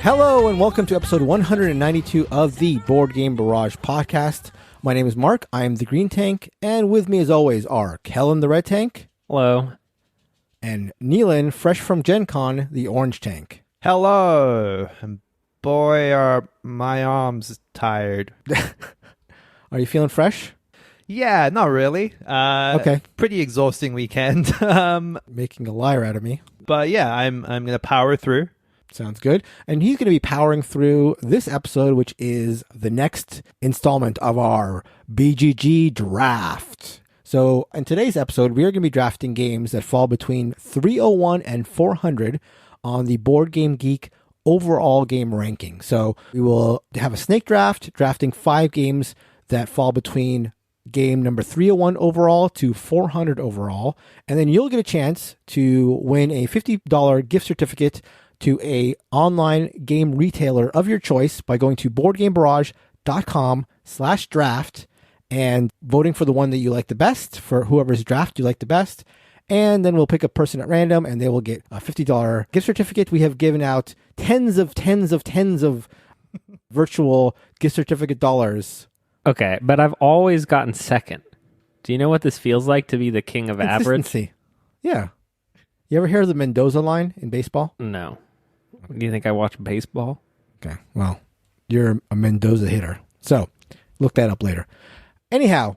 Hello and welcome to episode 192 of the Board Game Barrage podcast. My name is Mark. I am the green tank, and with me as always are Kellen the red tank. Hello. And Neelan, fresh from Gen Con, the orange tank. Hello. And boy, are my arms tired. Are you feeling fresh? Yeah, not really. Okay. Pretty exhausting weekend. Making a liar out of me. But yeah, I'm going to power through. Sounds good. And he's going to be powering through this episode, which is the next installment of our BGG draft. So in today's episode, we are going to be drafting games that fall between 301 and 400 on the BoardGameGeek overall game ranking. So we will have a snake draft, drafting 5 games that fall between game number 301 overall to 400 overall. And then you'll get a chance to win a $50 gift certificate to a online game retailer of your choice by going to boardgamebarrage.com/draft and voting for the one that you like the best, for whoever's draft you like the best. And then we'll pick a person at random and they will get a $50 gift certificate. We have given out tens of virtual gift certificate dollars. Okay, but I've always gotten second. Do you know what this feels like to be the king of average? Yeah. You ever hear of the Mendoza line in baseball? No. Do you think I watch baseball? Okay, well, you're a Mendoza hitter. So, look that up later. Anyhow,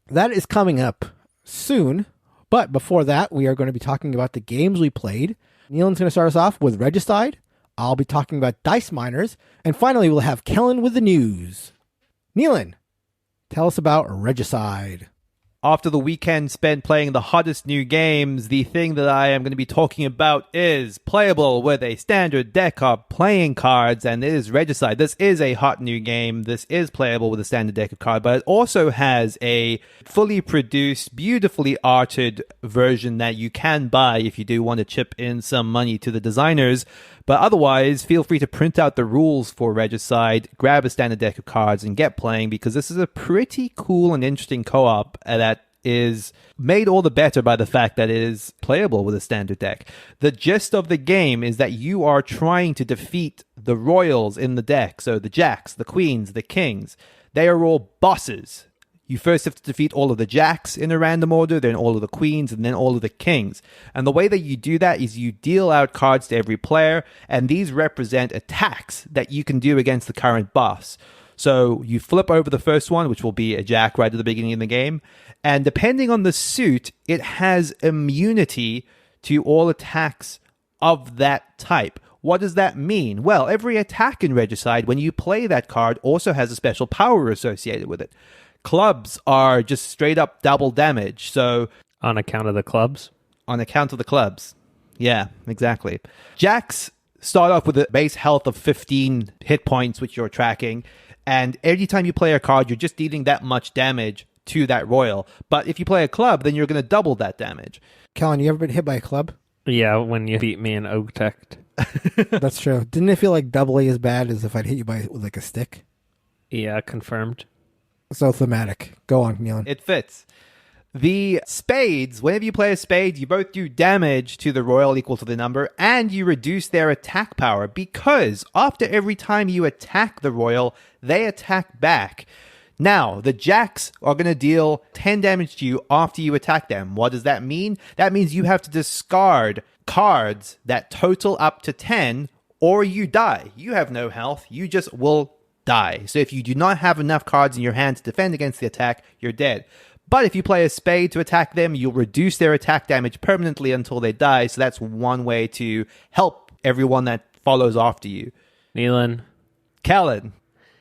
that is coming up soon. But before that, we are going to be talking about the games we played. Neelan's going to start us off with Regicide. I'll be talking about Dice Miners. And finally, we'll have Kellen with the news. Neelan, tell us about Regicide. After the weekend spent playing the hottest new games, the thing that I am going to be talking about is playable with a standard deck of playing cards, and it is Regicide. This is a hot new game. This is playable with a standard deck of cards, but it also has a fully produced, beautifully arted version that you can buy if you do want to chip in some money to the designers. But otherwise, feel free to print out the rules for Regicide, grab a standard deck of cards, and get playing, because this is a pretty cool and interesting co-op that is made all the better by the fact that it is playable with a standard deck. The gist of the game is that you are trying to defeat the royals in the deck. So the jacks, the queens, the kings, they are all bosses. You first have to defeat all of the jacks in a random order, then all of the queens, and then all of the kings. And the way that you do that is you deal out cards to every player, and these represent attacks that you can do against the current boss. So you flip over the first one, which will be a jack right at the beginning of the game, and depending on the suit, it has immunity to all attacks of that type. What does that mean? Well, every attack in Regicide, when you play that card, also has a special power associated with it. Clubs are just straight up double damage. So on account of the clubs? On account of the clubs. Yeah, exactly. Jacks start off with a base health of 15 hit points, which you're tracking. And every time you play a card, you're just dealing that much damage to that royal. But if you play a club, then you're going to double that damage. Kellen, you ever been hit by a club? Yeah, when you beat me in Ogtect. That's true. Didn't it feel like doubly as bad as if I'd hit you with like a stick? Yeah, confirmed. So thematic. Go on, Neelan. It fits. The spades, whenever you play a spade, you both do damage to the royal equal to the number, and you reduce their attack power, because after every time you attack the royal, they attack back. Now, the jacks are going to deal 10 damage to you after you attack them. What does that mean? That means you have to discard cards that total up to 10, or you die. You have no health. You just will die. So if you do not have enough cards in your hand to defend against the attack, you're dead. But if you play a spade to attack them, you'll reduce their attack damage permanently until they die. So that's one way to help everyone that follows after you. Neelan. Kellen.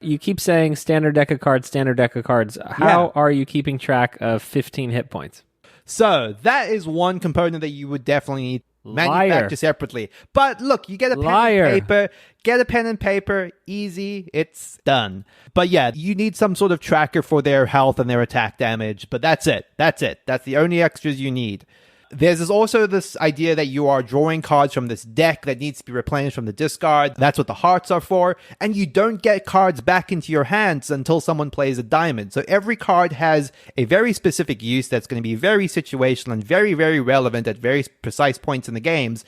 You keep saying standard deck of cards, standard deck of cards. How are you keeping track of 15 hit points? So that is one component that you would definitely need manufacture separately. But look, you get a pen and paper, easy, it's done. But yeah, you need some sort of tracker for their health and their attack damage, but that's it. That's the only extras you need. There's also this idea that you are drawing cards from this deck that needs to be replenished from the discard. That's what the hearts are for. And you don't get cards back into your hands until someone plays a diamond. So every card has a very specific use that's going to be very situational and very, very relevant at very precise points in the games.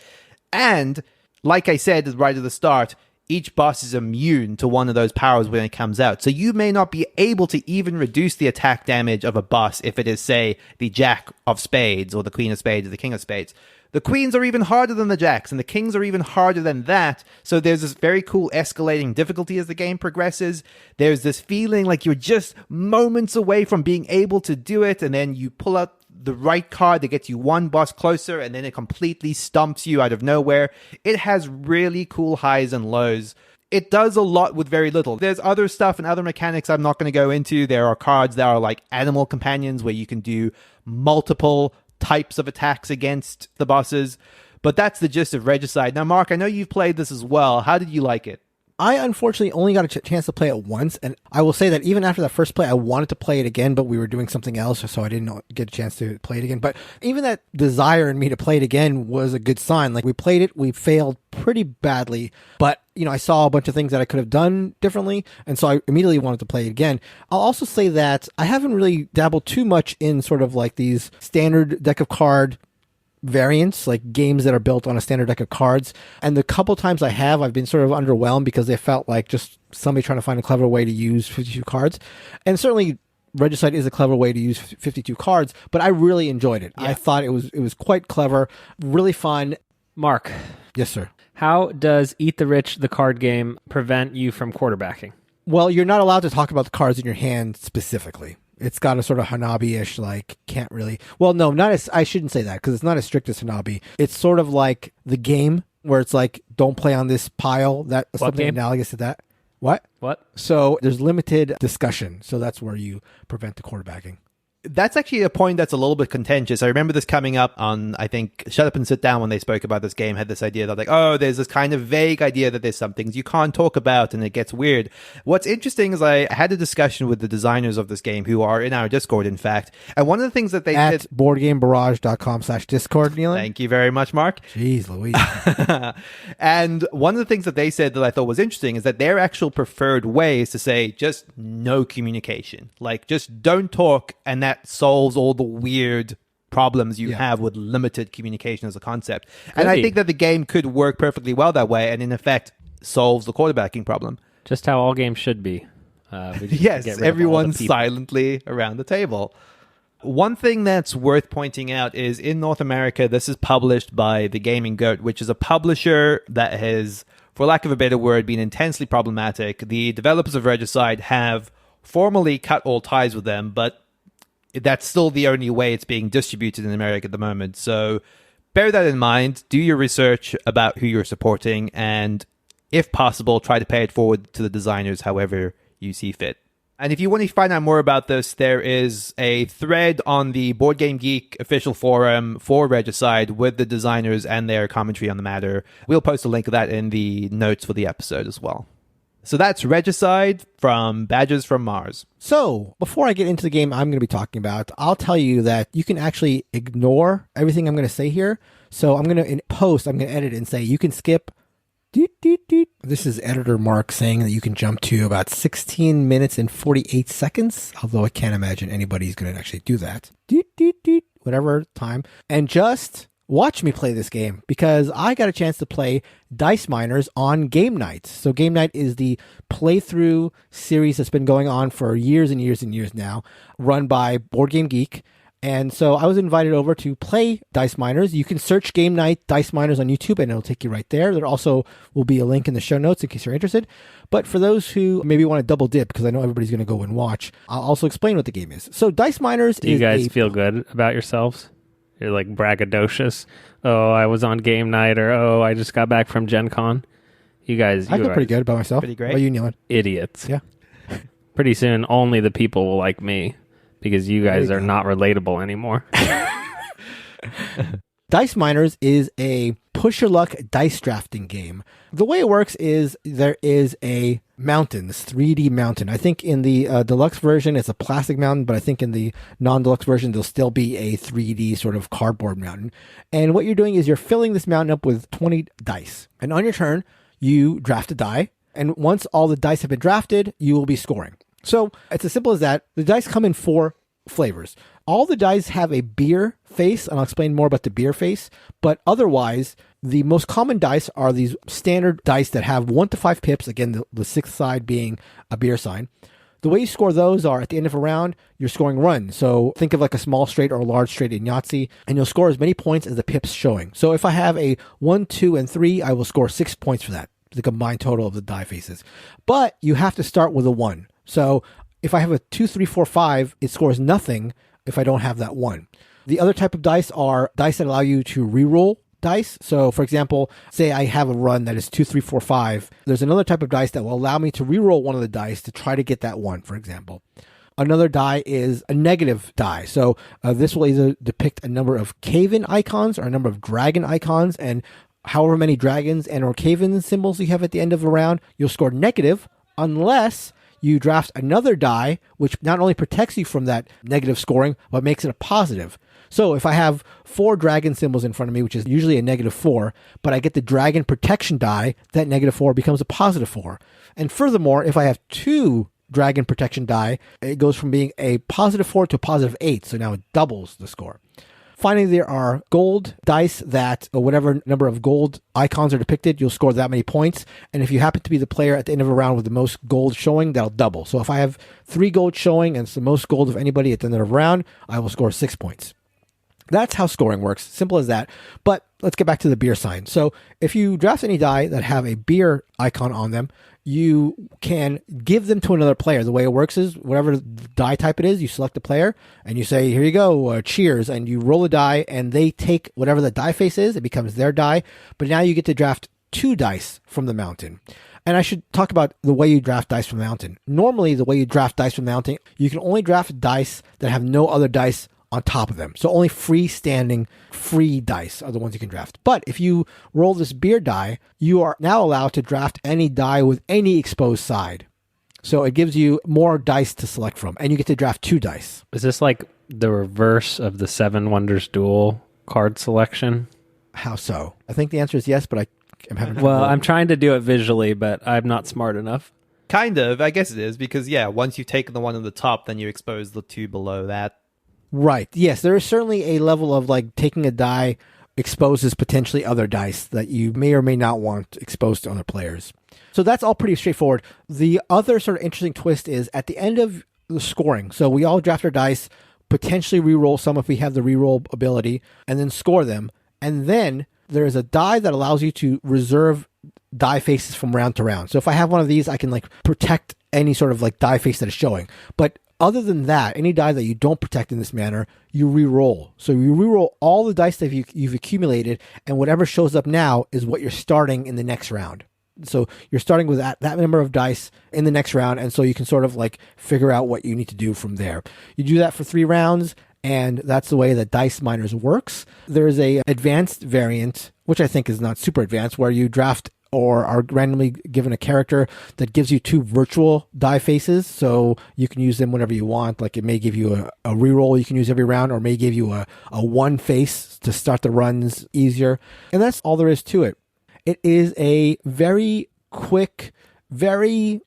And like I said right at the start, each boss is immune to one of those powers when it comes out. So you may not be able to even reduce the attack damage of a boss if it is, say, the Jack of Spades or the Queen of Spades or the King of Spades. The queens are even harder than the jacks, and the kings are even harder than that. So there's this very cool escalating difficulty as the game progresses. There's this feeling like you're just moments away from being able to do it, and then you pull out the right card that gets you one boss closer, and then it completely stumps you out of nowhere. It has really cool highs and lows. It does a lot with very little. There's other stuff and other mechanics I'm not going to go into. There are cards that are like animal companions where you can do multiple types of attacks against the bosses, but that's the gist of Regicide. Now, Mark, I know you've played this as well. How did you like it? I unfortunately only got a chance to play it once, and I will say that even after that first play, I wanted to play it again, but we were doing something else, so I didn't get a chance to play it again. But even that desire in me to play it again was a good sign. Like, we played it, we failed pretty badly, but I saw a bunch of things that I could have done differently, and so I immediately wanted to play it again. I'll also say that I haven't really dabbled too much in sort of like these standard deck of card variants, like games that are built on a standard deck of cards. And the couple times I have, I've been sort of underwhelmed because they felt like just somebody trying to find a clever way to use 52 cards. And certainly Regicide is a clever way to use 52 cards, but I really enjoyed it. Yeah. I thought it was quite clever, really fun. Mark. Yes, sir. How does Eat the Rich, the card game, prevent you from quarterbacking? Well, you're not allowed to talk about the cards in your hand specifically. It's got a sort of Hanabi-ish, like, can't really... Well, no, not as... I shouldn't say that, because it's not as strict as Hanabi. It's sort of like the game, where it's like, don't play on this pile. That's something analogous to that. What? So there's limited discussion, so that's where you prevent the quarterbacking. That's actually a point that's a little bit contentious. I remember this coming up on, I think, Shut Up and Sit Down when they spoke about this game, had this idea that like, oh, there's this kind of vague idea that there's some things you can't talk about and it gets weird. What's interesting is I had a discussion with the designers of this game who are in our Discord, in fact. And one of the things that they at did... BoardGameBarrage.com/Discord, Nealon. Thank you very much, Mark. Jeez Louise. And one of the things that they said that I thought was interesting is that their actual preferred way is to say just no communication. Like, just don't talk, and that solves all the weird problems you have with limited communication as a concept. And I think that the game could work perfectly well that way, and in effect solves the quarterbacking problem. Just how all games should be. Yes, everyone's silently around the table. One thing that's worth pointing out is in North America, this is published by The Gaming Goat, which is a publisher that has, for lack of a better word, been intensely problematic. The developers of Regicide have formally cut all ties with them, but that's still the only way it's being distributed in America at the moment. So bear that in mind. Do your research about who you're supporting, and if possible, try to pay it forward to the designers however you see fit. And if you want to find out more about this, there is a thread on the BoardGameGeek official forum for Regicide with the designers and their commentary on the matter. We'll post a link to that in the notes for the episode as well. So that's Regicide from Badgers from Mars. So, before I get into the game I'm going to be talking about, I'll tell you that you can actually ignore everything I'm going to say here. So, I'm going to, in post, I'm going to edit and say you can skip. This is editor Mark saying that you can jump to about 16 minutes and 48 seconds, although I can't imagine anybody's going to actually do that. Whatever time. And just watch me play this game, because I got a chance to play Dice Miners on GameNight. So GameNight is the playthrough series that's been going on for years and years and years now, run by BoardGameGeek. And so I was invited over to play Dice Miners. You can search GameNight Dice Miners on YouTube and it'll take you right there. There also will be a link in the show notes in case you're interested. But for those who maybe want to double dip, because I know everybody's going to go and watch, I'll also explain what the game is. So Dice Miners Do you guys feel good about yourselves? You're like braggadocious. Oh, I was on game night, or oh, I just got back from Gen Con. You guys, I feel pretty good about myself. Pretty great. How about you, Nealon? Idiots. Yeah. Pretty soon, only the people will like me, because you guys are not relatable anymore. Dice Miners is a push your luck dice drafting game. The way it works is there is a mountain, this 3D mountain. I think in the deluxe version it's a plastic mountain, but I think in the non-deluxe version there'll still be a 3D sort of cardboard mountain. And what you're doing is you're filling this mountain up with 20 dice. And on your turn, you draft a die. And once all the dice have been drafted, you will be scoring. So it's as simple as that. The dice come in 4 flavors. All the dice have a beer face, and I'll explain more about the beer face, but otherwise The most common dice are these standard dice that have 1 to 5 pips. Again, the sixth side being a beer sign. The way you score those are at the end of a round, you're scoring runs. So think of like a small straight or a large straight in Yahtzee, and you'll score as many points as the pips showing. So if I have a 1, 2, and 3, I will score 6 points for that, the combined total of the die faces. But you have to start with a 1. So if I have a 2, 3, 4, 5, it scores nothing if I don't have that 1. The other type of dice are dice that allow you to reroll dice. So for example, say I have a run that is 2, 3, 4, 5. There's another type of dice that will allow me to reroll one of the dice to try to get that 1, for example. Another die is a negative die. So this will either depict a number of cave-in icons or a number of dragon icons, and however many dragons and or cave-in symbols you have at the end of a round, you'll score negative unless you draft another die, which not only protects you from that negative scoring, but makes it a positive. So if I have 4 dragon symbols in front of me, which is usually a -4, but I get the dragon protection die, that -4 becomes a +4. And furthermore, if I have 2 dragon protection die, it goes from being a +4 to a +8. So now it doubles the score. Finally, there are gold dice that, or whatever number of gold icons are depicted, you'll score that many points. And if you happen to be the player at the end of a round with the most gold showing, that'll double. So if I have 3 gold showing and it's the most gold of anybody at the end of a round, I will score 6 points. That's how scoring works. Simple as that. But let's get back to the beer sign. So if you draft any die that have a beer icon on them, you can give them to another player. The way it works is whatever die type it is, you select the player and you say, here you go, cheers. And you roll a die and they take whatever the die face is. It becomes their die. But now you get to draft 2 dice from the mountain. And I should talk about the way you draft dice from the mountain. Normally, the way you draft dice from the mountain, you can only draft dice that have no other dice on top of them. So only freestanding free dice are the ones you can draft. But if you roll this beer die, you are now allowed to draft any die with any exposed side. So it gives you more dice to select from, and you get to draft 2 dice. Is this like the reverse of the Seven Wonders Duel card selection? How so? I think the answer is yes, but I'm having trouble. Well, I'm trying to do it visually, but I'm not smart enough. Kind of, I guess it is, because once you've taken the one on the top, then you expose the 2 below that. Right. Yes, there is certainly a level of like taking a die exposes potentially other dice that you may or may not want exposed to other players. So that's all pretty straightforward. The other sort of interesting twist is at the end of the scoring. So we all draft our dice, potentially re-roll some if we have the re-roll ability, and then score them. And then there is a die that allows you to reserve die faces from round to round. So if I have one of these, I can like protect any sort of like die face that is showing. But other than that, any die that you don't protect in this manner, you re-roll. So you re-roll all the dice that you've accumulated, and whatever shows up now is what you're starting in the next round. So you're starting with that number of dice in the next round, and so you can sort of like figure out what you need to do from there. You do that for 3 rounds, and that's the way that Dice Miners works. There's a advanced variant, which I think is not super advanced, where you draft or are randomly given a character that gives you 2 virtual die faces. So you can use them whenever you want. Like it may give you a reroll you can use every round, or may give you a 1 face to start the runs easier. And that's all there is to it. It is a very quick, very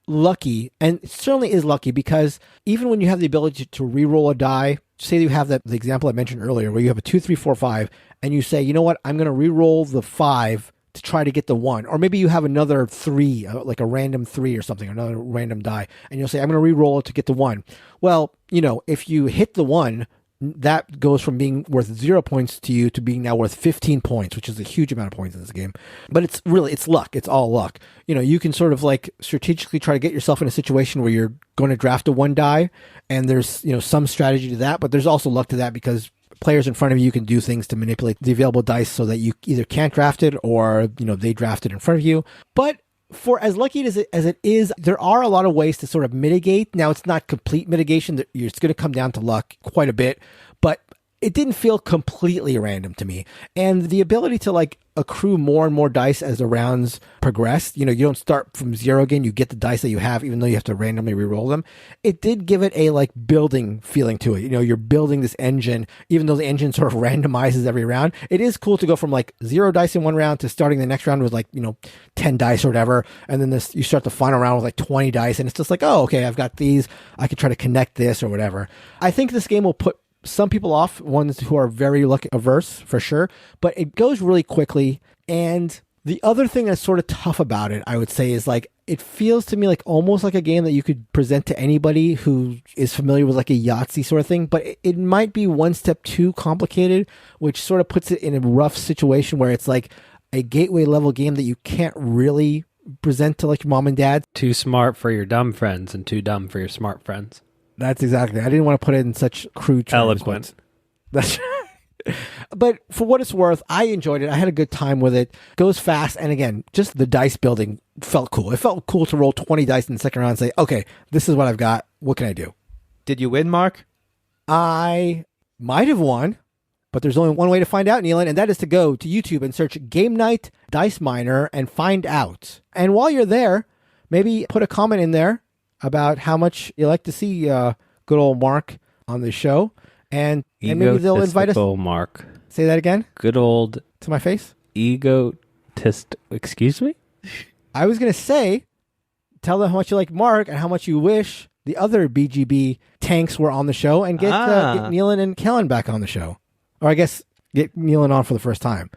lucky, and it certainly is lucky, because even when you have the ability to reroll a die, say you have the example I mentioned earlier, where you have a 2, 3, 4, 5, and you say, you know what, I'm going to reroll the 5 to try to get the 1. Or maybe you have another 3, like a random 3 or something, another random die, and you'll say, I'm going to re-roll it to get the 1. Well, if you hit the 1, that goes from being worth 0 points to you to being now worth 15 points, which is a huge amount of points in this game. But it's luck. It's all luck. You can sort of like strategically try to get yourself in a situation where you're going to draft a 1 die, and there's, some strategy to that, but there's also luck to that, because players in front of you can do things to manipulate the available dice so that you either can't draft it or, they draft it in front of you. But for as lucky as it is, there are a lot of ways to sort of mitigate. Now, it's not complete mitigation. It's going to come down to luck quite a bit, but it didn't feel completely random to me. And the ability to like accrue more and more dice as the rounds progress, you don't start from 0 again. You get the dice that you have, even though you have to randomly reroll them. It did give it a like building feeling to it. You're building this engine, even though the engine sort of randomizes every round. It is cool to go from like 0 dice in one round to starting the next round with like, 10 dice or whatever. And then you start the final round with like 20 dice. And it's just like, oh, okay, I've got these. I could try to connect this or whatever. I think this game will put some people off, ones who are very luck averse for sure, but it goes really quickly. And the other thing that's sort of tough about it, I would say, is like, it feels to me like almost like a game that you could present to anybody who is familiar with like a Yahtzee sort of thing, but it might be one step too complicated, which sort of puts it in a rough situation where it's like a gateway level game that you can't really present to like your mom and dad. Too smart for your dumb friends and too dumb for your smart friends. That's exactly. I didn't want to put it in such crude terms. Eloquent. That's But for what it's worth, I enjoyed it. I had a good time with it. Goes fast. And again, just the dice building felt cool. It felt cool to roll 20 dice in the second round and say, okay, this is what I've got. What can I do? Did you win, Mark? I might have won, but there's only one way to find out, Neelan, and that is to go to YouTube and search GameNight Dice Miner and find out. And while you're there, maybe put a comment in there about how much you like to see good old Mark on the show. And maybe they'll invite us. Mark. Say that again? Good old to my face? Egotist. Excuse me? I was going to say, tell them how much you like Mark and how much you wish the other BGB tanks were on the show, and get Neelan and Kellen back on the show. Or I guess get Neelan on for the first time.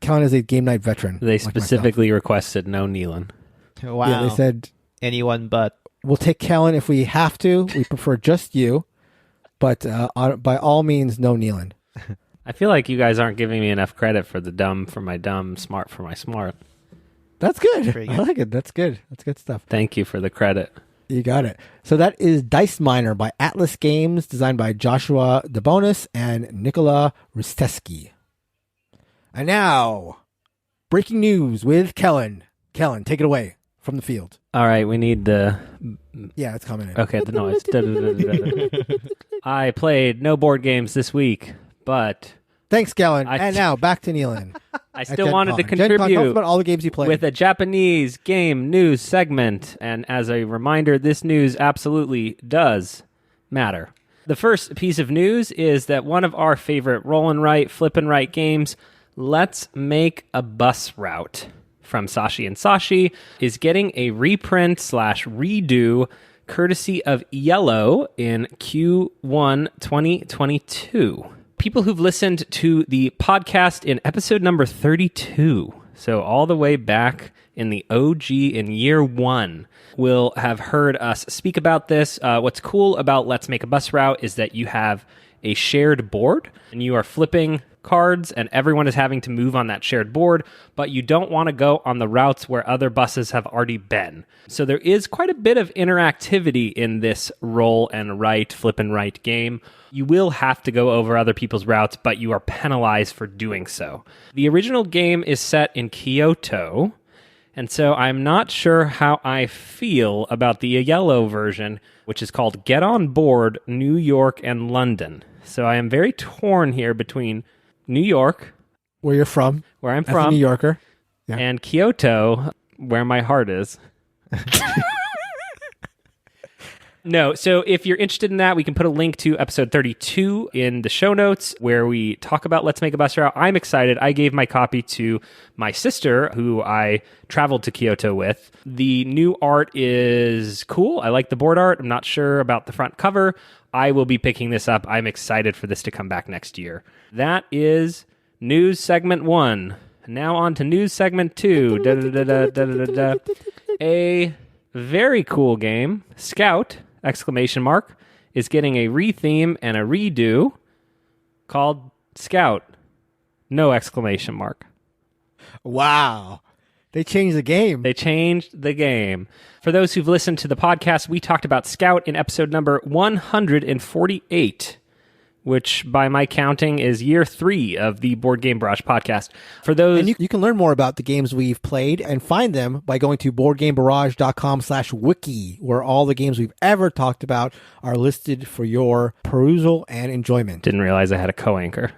Kellen is a Game Night veteran. They specifically requested no Neelan. Wow. Yeah, they said anyone but. We'll take Kellen if we have to. We prefer just you. But by all means, no Neelan. I feel like you guys aren't giving me enough credit for the dumb for my dumb, smart for my smart. That's good. Pretty I good. like it. That's good. That's good stuff. Thank you for the credit. You got it. So that is Dice Miner by Atlas Games, designed by Joshua DeBonis and Nikola Risteski. And now, breaking news with Kellen. Kellen, take it away from the field. All right, we need the... Yeah, it's coming in. Okay, the noise. I played no board games this week, but... Thanks, Kellen. And now, back to Neelan. I still wanted to Gen Con, tell us contribute about all the games you played. with a Japanese game news segment. And as a reminder, this news absolutely does matter. The first piece of news is that one of our favorite roll and write, flip and write games, Let's Make a Bus Route, from Sashi and Sashi, is getting a reprint / redo courtesy of Yellow in Q1 2022. People who've listened to the podcast in episode number 32, so all the way back in the OG in year 1, will have heard us speak about this. What's cool about Let's Make a Bus Route is that you have a shared board, and you are flipping cards, and everyone is having to move on that shared board, but you don't want to go on the routes where other buses have already been. So there is quite a bit of interactivity in this roll and write, flip and write game. You will have to go over other people's routes, but you are penalized for doing so. The original game is set in Kyoto, and so I'm not sure how I feel about the yellow version, which is called Get On Board, New York and London. So I am very torn here between New York, where you're from, where I'm as from, a New Yorker, yeah. And Kyoto, where my heart is. No, so if you're interested in that, we can put a link to episode 32 in the show notes where we talk about Let's Make a Bus Route. I'm excited. I gave my copy to my sister, who I traveled to Kyoto with. The new art is cool. I like the board art. I'm not sure about the front cover. I will be picking this up. I'm excited for this to come back next year. That is news segment 1. Now on to news segment 2. A very cool game, Scout! Is getting a retheme and a redo called Scout! No exclamation mark. Wow. They changed the game. They changed the game. For those who've listened to the podcast, we talked about Scout in episode number 148, which by my counting is year 3 of the Board Game Barrage podcast. For those, and you can learn more about the games we've played and find them by going to boardgamebarrage.com/wiki, where all the games we've ever talked about are listed for your perusal and enjoyment. Didn't realize I had a co-anchor.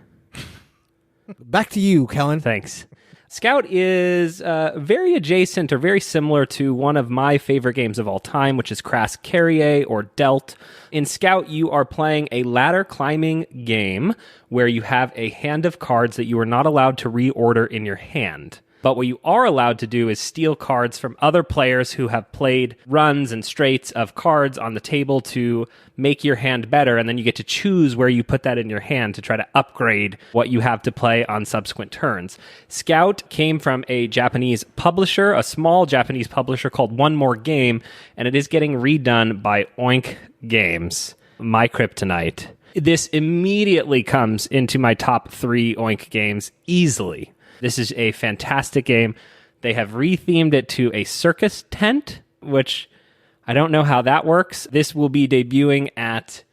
Back to you, Kellen. Thanks. Scout is very adjacent or very similar to one of my favorite games of all time, which is Crass Carrier or Delt. In Scout, you are playing a ladder climbing game where you have a hand of cards that you are not allowed to reorder in your hand. But what you are allowed to do is steal cards from other players who have played runs and straights of cards on the table to make your hand better, and then you get to choose where you put that in your hand to try to upgrade what you have to play on subsequent turns. Scout came from a Japanese publisher, a small Japanese publisher called One More Game, and it is getting redone by Oink Games, my kryptonite. This immediately comes into my top 3 Oink games easily. This is a fantastic game. They have rethemed it to a circus tent, which I don't know how that works. This will be debuting at...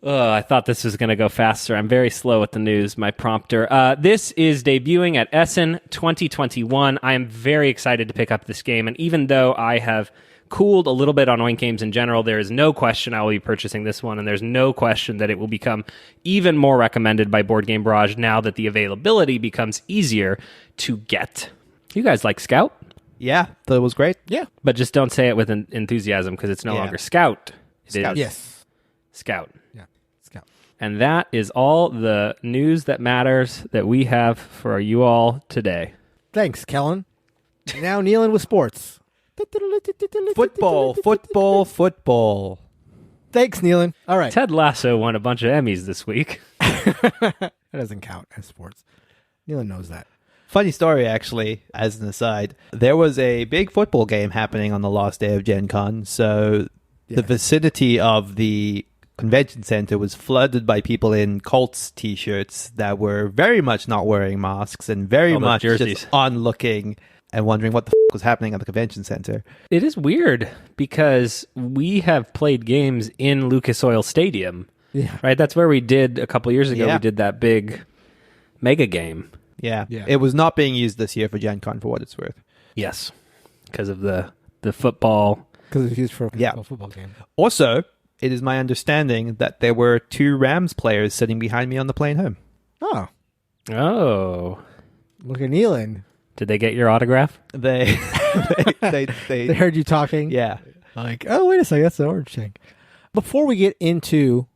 I thought this was going to go faster. I'm very slow at the news, my prompter. This is debuting at Essen 2021. I am very excited to pick up this game, and even though I have cooled a little bit on Oink Games in general, there is no question I will be purchasing this one, and there's no question that it will become even more recommended by Board Game Barrage now that the availability becomes easier to get. You guys like Scout? Yeah, that was great. Yeah. But just don't say it with enthusiasm because it's no longer Scout. Scout. Yes. Scout. Yeah. Scout. And that is all the news that matters that we have for you all today. Thanks, Kellen. Now Nealon with sports. Football. Thanks, Nealon. All right. Ted Lasso won a bunch of Emmys this week. That doesn't count as sports. Nealon knows that. Funny story, actually, as an aside. There was a big football game happening on the last day of Gen Con, so the vicinity of the convention center was flooded by people in Colts t-shirts that were very much not wearing masks and very much jerseys. just onlooking and wondering what the was happening at the convention center. It is weird because we have played games in Lucas Oil Stadium. Yeah. Right? That's where we did a couple years ago. Yeah. We did that big mega game. Yeah. Yeah. It was not being used this year for Gen Con, for what it's worth. Yes. Because of the football. Because it's used for Yeah. a football game. Also, it is my understanding that there were 2 Rams players sitting behind me on the plane home. Oh. Oh. Look at Nealon. Did they get your autograph? They They heard you talking. yeah. Like, oh, wait a second. That's the orange thing. Before we get into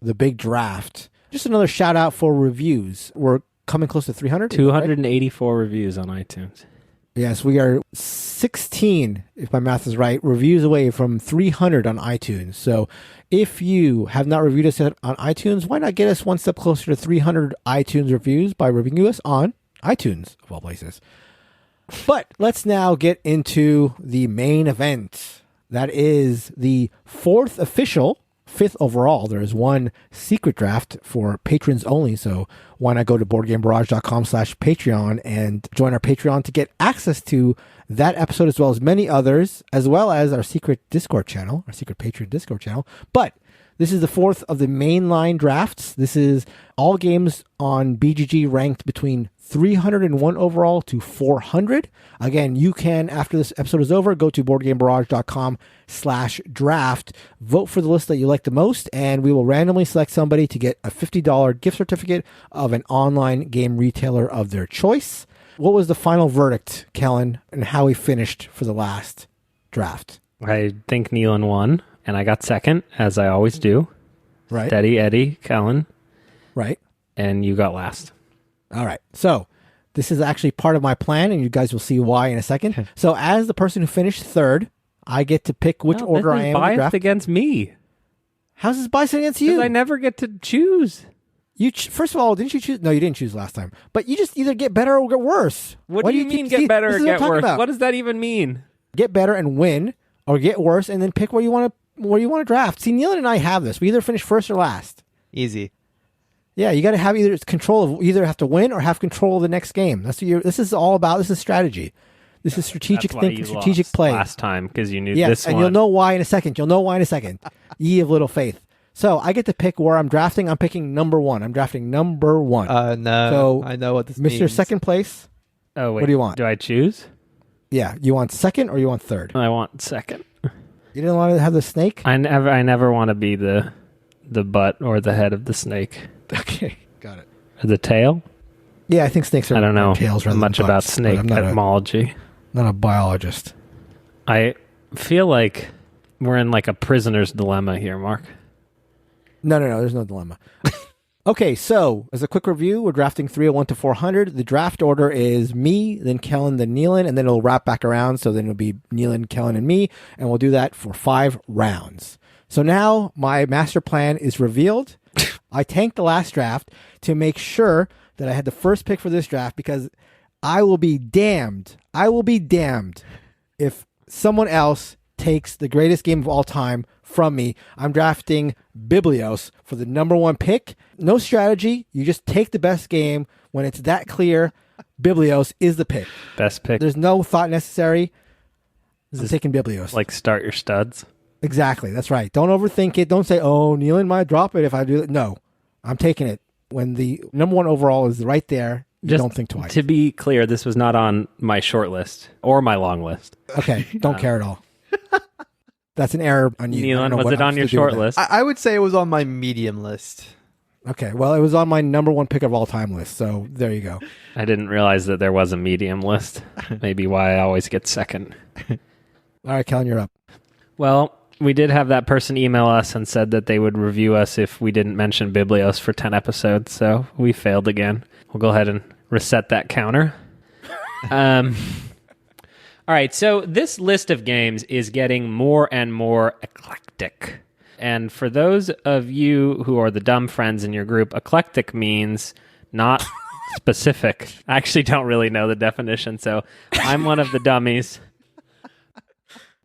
the big draft, just another shout out for reviews. We're coming close to 300. 284 reviews on iTunes. Yes, we are 16, if my math is right, reviews away from 300 on iTunes. So if you have not reviewed us on iTunes, why not get us one step closer to 300 iTunes reviews by reviewing us on iTunes, of all places. But let's now get into the main event. That is the 4th official, 5th overall. There is one secret draft for patrons only. So why not go to BoardGameBarrage.com/Patreon and join our Patreon to get access to that episode as well as many others, as well as our secret Discord channel, our secret Patreon Discord channel. But this is the 4th of the mainline drafts. This is all games on BGG ranked between 301 overall to 400. Again, you can, after this episode is over, go to BoardGameBarrage.com/draft, vote for the list that you like the most, and we will randomly select somebody to get a $50 gift certificate of an online game retailer of their choice. What was the final verdict, Kellen, and how we finished for the last draft? I think Nealon won, and I got second, as I always do. Right. Steady Eddie, Kellen, Right. and you got last. All right. So this is actually part of my plan, and you guys will see why in a second. So as the person who finished 3rd, I get to pick which order I am in the biased draft. against me. How's this biased against you? Because I never get to choose. First of all, didn't you choose? No, you didn't choose last time. But you just either get better or get worse. What Why do you mean get better or this is what I'm get talking worse? about. What does that even mean? Get better and win, or get worse and then pick where you want to draft. See, Nealon and I have this. We either finish first or last. Easy. Yeah, you got to have either control of either have to win or have control of the next game. That's what this is all about. This is strategy. This is strategic That's why thinking, you strategic lost play. last time because you knew Yes, this and one. you'll know why in a second. Ye of little faith. So I get to pick where I'm drafting. I'm picking number 1. I'm drafting number 1. No. So, I know what this Mr. means. Second place. Oh wait, What do you want? Do I choose? Yeah, you want second or you want 3rd? I want second. You didn't want to have the snake? I never want to be the butt or the head of the snake Okay, got it. or the tail. Yeah, I think snakes are I don't know tails rather much than about butts, snake but I'm etymology. not a biologist. I feel like we're in like a prisoner's dilemma here, Mark. No, there's no dilemma. Okay, so as a quick review, we're drafting 301 to 400. The draft order is me, then Kellen, then Nealon, and then it'll wrap back around. So then it'll be Nealon, Kellen, and me, and we'll do that for 5 rounds. So now my master plan is revealed. I tanked the last draft to make sure that I had the first pick for this draft because I will be damned if someone else takes the greatest game of all time from me. I'm drafting Biblios for the number 1 pick. No strategy. You just take the best game when it's that clear. Biblios is the pick. Best pick. There's no thought necessary. I'm taking Biblios. Like start your studs. Exactly. That's right. Don't overthink it. Don't say, oh, Nealon might drop it if I do it. No, I'm taking it. When the number 1 overall is right there, you don't think twice. To be clear, this was not on my short list or my long list. Okay. Don't care at all. That's an error on you. Nealon, was it on your short list? I would say it was on my medium list. Okay, well, it was on my number 1 pick of all time list, so there you go. I didn't realize that there was a medium list. Maybe why I always get second. All right, Kellen, you're up. Well, we did have that person email us and said that they would review us if we didn't mention Biblios for 10 episodes, so we failed again. We'll go ahead and reset that counter. All right, so this list of games is getting more and more eclectic. And for those of you who are the dumb friends in your group, eclectic means not specific. I actually don't really know the definition, so I'm one of the dummies.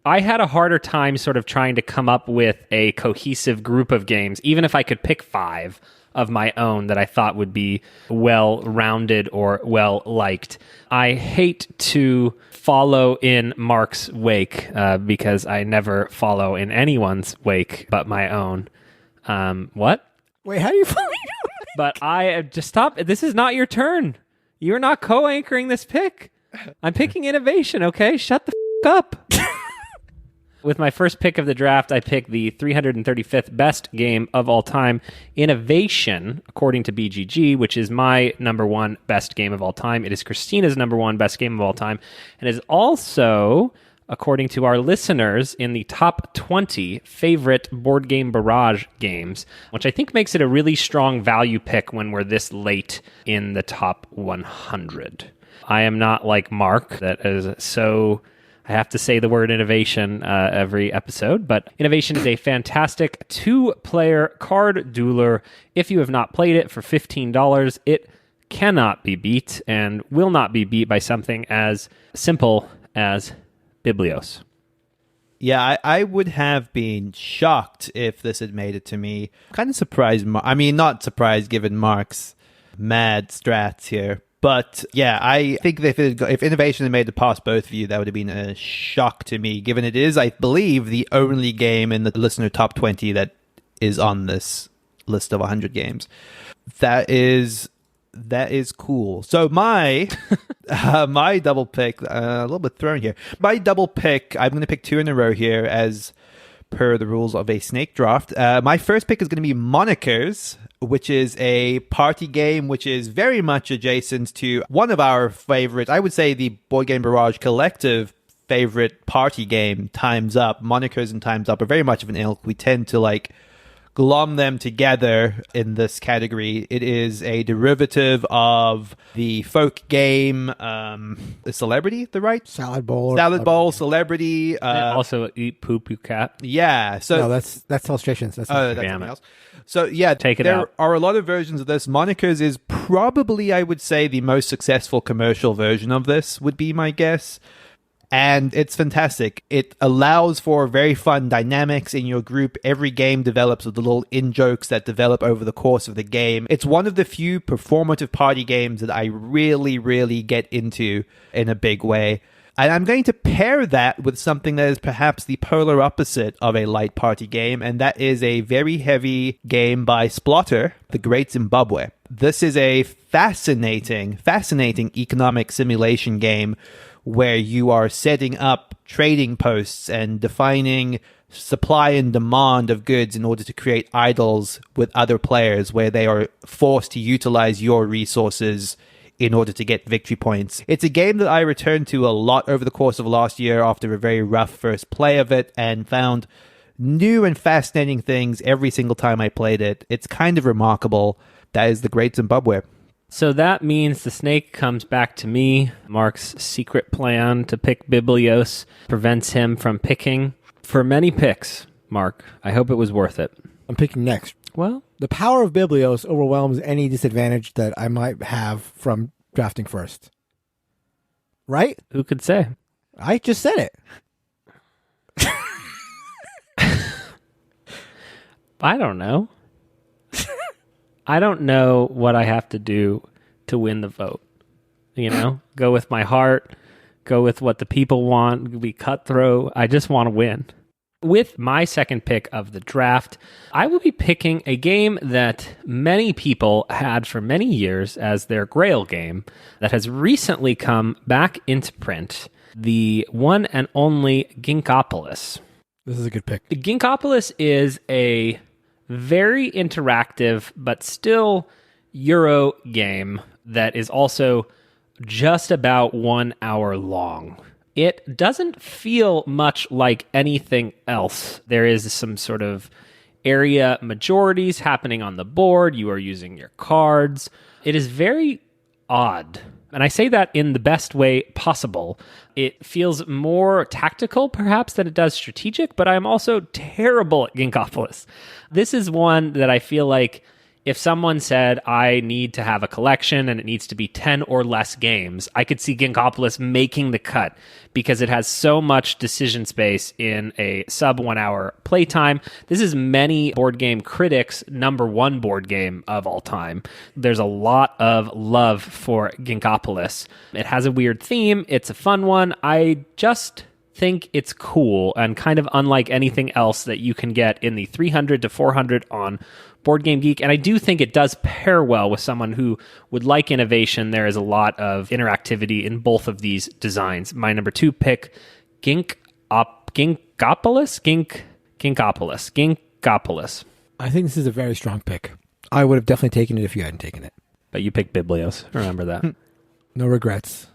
I had a harder time sort of trying to come up with a cohesive group of games, even if I could pick 5 of my own that I thought would be well-rounded or well-liked. I hate to follow in Mark's wake because I never follow in anyone's wake but my own. What? Wait, how do you follow? But I just stop. This is not your turn. You're not co-anchoring this pick. I'm picking innovation, okay? Shut the up. With my first pick of the draft, I picked the 335th best game of all time, Innovation, according to BGG, which is my number 1 best game of all time. It is Christina's number 1 best game of all time, and is also, according to our listeners, in the top 20 favorite Board Game Barrage games, which I think makes it a really strong value pick when we're this late in the top 100. I am not like Mark, that is so... I have to say the word innovation every episode, but Innovation is a fantastic 2-player card dueler. If you have not played it for $15, it cannot be beat and will not be beat by something as simple as Biblios. Yeah, I would have been shocked if this had made it to me. Kind of surprised. I mean, not surprised given Mark's mad strats here. But yeah, I think that if Innovation had made it past both of you, that would have been a shock to me, given it is, I believe, the only game in the listener top 20 that is on this list of 100 games. That is cool. So my my double pick, a little bit thrown here. My double pick, I'm going to pick 2 in a row here as per the rules of a snake draft. My first pick is going to be Monikers, which is a party game which is very much adjacent to one of our favorite, I would say the Board Game Barrage collective favorite party game, Time's Up. Monikers and Time's Up are very much of an ilk. We tend to glom them together in this category. It is a derivative of the folk game, the Celebrity, Salad bowl, Celebrity. Also Eat Poo Poo Cat. Yeah. So no, that's illustrations. That's something else. So yeah, there are a lot of versions of this. Monikers is probably, I would say, the most successful commercial version of this, would be my guess. And it's fantastic. It allows for very fun dynamics in your group. Every game develops with the little in-jokes that develop over the course of the game. It's one of the few performative party games that I really, really get into in a big way. And I'm going to pair that with something that is perhaps the polar opposite of a light party game, and that is a very heavy game by Splotter, The Great Zimbabwe. This is a fascinating economic simulation game where you are setting up trading posts and defining supply and demand of goods in order to create idols with other players where they are forced to utilize your resources in order to get victory points. It's a game that I returned to a lot over the course of last year after a very rough first play of it, and found new and fascinating things every single time I played it. It's kind of remarkable. That is the Great Zimbabwe. So that means the snake comes back to me. Mark's secret plan to pick Biblios prevents him from picking. For many picks, Mark, I hope it was worth it. I'm picking next. Well, The power of Biblios overwhelms any disadvantage that I might have from drafting first. Right? who could say? I just said it. I don't know. I don't know what I have to do to win the vote. Go with my heart, go with what the people want, be cutthroat. I just want to win. With my second pick of the draft, I will be picking a game that many people had for many years as their grail game that has recently come back into print, the one and only Ginkgopolis. This is a good pick. Ginkgopolis is a very interactive but still Euro game that is also just about 1 hour long. It doesn't feel much like anything else. There is some sort of area majorities happening on the board. You are using your cards. It is very odd. And I say that in the best way possible. It feels more tactical, perhaps, than it does strategic, but I'm also terrible at Ginkgopolis. This is one that I feel like if someone said, I need to have a collection and it needs to be 10 or less games, I could see Ginkgopolis making the cut because it has so much decision space in a sub 1 hour playtime. This is many board game critics' number one board game of all time. There's a lot of love for Ginkgopolis. It has a weird theme. It's a fun one. I just think it's cool and kind of unlike anything else that you can get in the 300 to 400 on BoardGameGeek, and I do think it does pair well with someone who would like innovation. There is a lot of interactivity in both of these designs. My number 2 pick, Ginkgopolis. I think this is a very strong pick. I would have definitely taken it if you hadn't taken it. But you picked Biblios. Remember that. No regrets.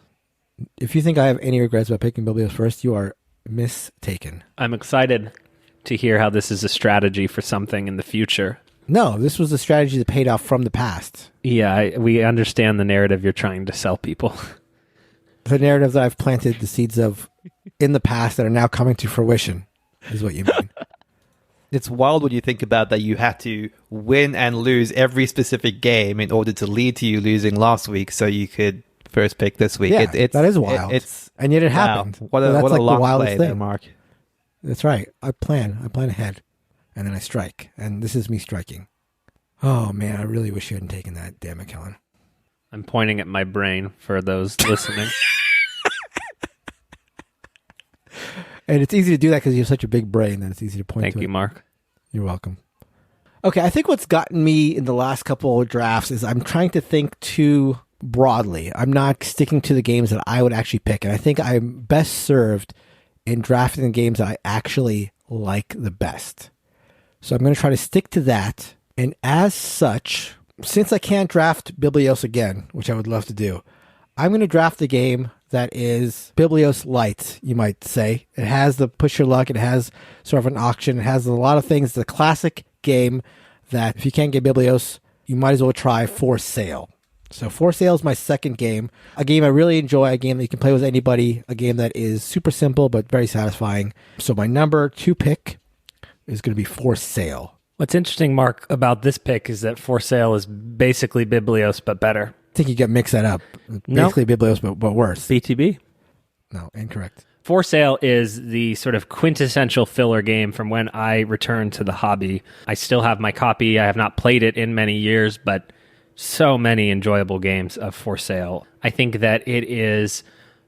If you think I have any regrets about picking Biblios first, you are mistaken. I'm excited to hear how this is a strategy for something in the future. No, this was a strategy that paid off from the past. Yeah, we understand the narrative you're trying to sell people. The narrative that I've planted the seeds of in the past that are now coming to fruition is what you mean. It's wild when you think about that you had to win and lose every specific game in order to lead to you losing last week so you could first pick this week. Yeah, that is wild. And yet it happened. What a, so that's what like a luck the wildest play thing. there, Mark. That's right. I plan ahead, and then I strike. And this is me striking. Oh, man, I really wish you hadn't taken that. Damn it, Kellen. I'm pointing at my brain for those listening. And it's easy to do that because you have such a big brain that it's easy to point to. Thank you, Mark. You're welcome. Okay, I think what's gotten me in the last couple of drafts is I'm trying to think too broadly. I'm not sticking to the games that I would actually pick. And I think I'm best served in drafting the games that I actually like the best. So I'm going to try to stick to that. And as such, since I can't draft Biblios again, which I would love to do, I'm going to draft the game that is Biblios Light, you might say. It has the push your luck. It has sort of an auction. It has a lot of things. It's a classic game that if you can't get Biblios, you might as well try For Sale. So For Sale is my second game, a game I really enjoy, a game that you can play with anybody, a game that is super simple but very satisfying. So my number 2 pick is going to be For Sale. What's interesting, Mark, about this pick is that For Sale is basically Biblios, but better. I think you get mixed that up. Basically Biblios, but worse. BTB? No, incorrect. For Sale is the sort of quintessential filler game from when I returned to the hobby. I still have my copy. I have not played it in many years, but so many enjoyable games of For Sale. I think that it is